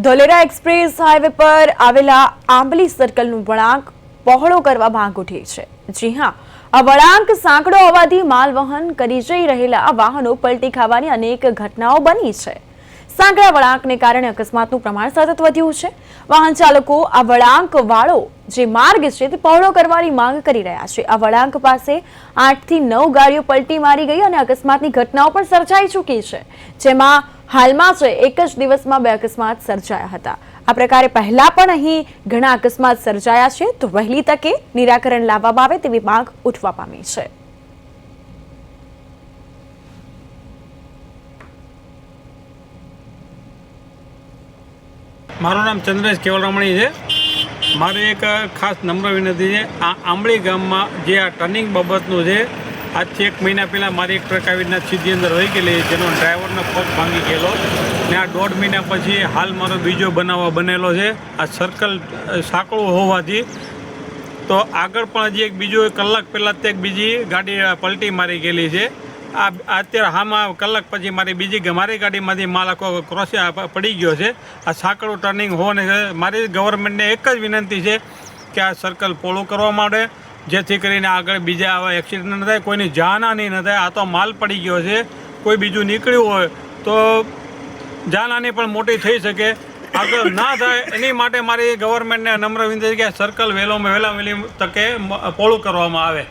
Dholera express highway પર આવેલા આંબલી સર્કલનું વળાંક પહોળો કરવા માંગ ઉઠી છે। જી હા, આ વળાંક સાંકડો હોવાથી માલવહન કરી જઈ રહેલા વાહનો પલટી ખાવાની અનેક ઘટનાઓ બની છે। સાંકડા વળાંકને કારણે અકસ્માતનું પ્રમાણ સતત વધ્યું છે। વાહન ચાલકો આ વળાંક વાળો જે માર્ગ છે તે પહોળો કરવાની માંગ કરી રહ્યા છે। આ વળાંક પાસે 8 થી 9 ગાડીઓ પલટી મારી ગઈ અને અકસ્માતની ઘટનાઓ પણ સર્જાઈ ચૂકી છે, જેમાં હાલમાં જ એક જ દિવસમાં 2 અકસ્માત સર્જાયા હતા। આ પ્રકારે પહેલા પણ અહીં ઘણા અકસ્માત સર્જાયા છે, તો વહેલી તકે નિરાકરણ લાવવામાં આવે તેવી માંગ ઉઠવા પામી છે। મારું નામ ચંદ્રેશ કેવલરમણી છે। મારે એક ખાસ નમ્ર વિનંતી છે, આ આંબળી ગામમાં જે આ ટર્નિંગ બાબતનું છે, આજથી 1 મહિના પહેલાં મારી એક ટ્રક આવીને સીધી અંદર રહી ગયેલી, જેનો ડ્રાઈવરનો પગ ભાંગી ગયેલો ને આ 1.5 મહિના પછી હાલ મારો બીજો બનાવ બનેલો છે। આ સર્કલ સાંકળું હોવાથી તો આગળ પણ હજી એક બીજો કલાક પહેલાં જ એક બીજી ગાડી પલટી મારી ગયેલી છે। આ અત્યારે હામાં કલાક પછી મારી ગાડીમાંથી માલ આખો ક્રોસ પડી ગયો છે। આ સાંકળું ટર્નિંગ હોવાને મારી ગવર્મેન્ટને એક જ વિનંતી છે કે આ સર્કલ પહોળું કરવામાં આવે, જેથી કરીને આગળ બીજા આવા એક્સિડન્ટ ન થાય, કોઈની જાનહાની ન થાય। આ તો માલ પડી ગયો છે, કોઈ બીજું નીકળ્યું હોય તો જાનહાની પણ મોટી થઈ શકે, આગળ ના થાય એની માટે મારી ગવર્મેન્ટને નમ્ર વિનંતી છે કે સર્કલ વહેલી તકે પહોળું કરવામાં આવે।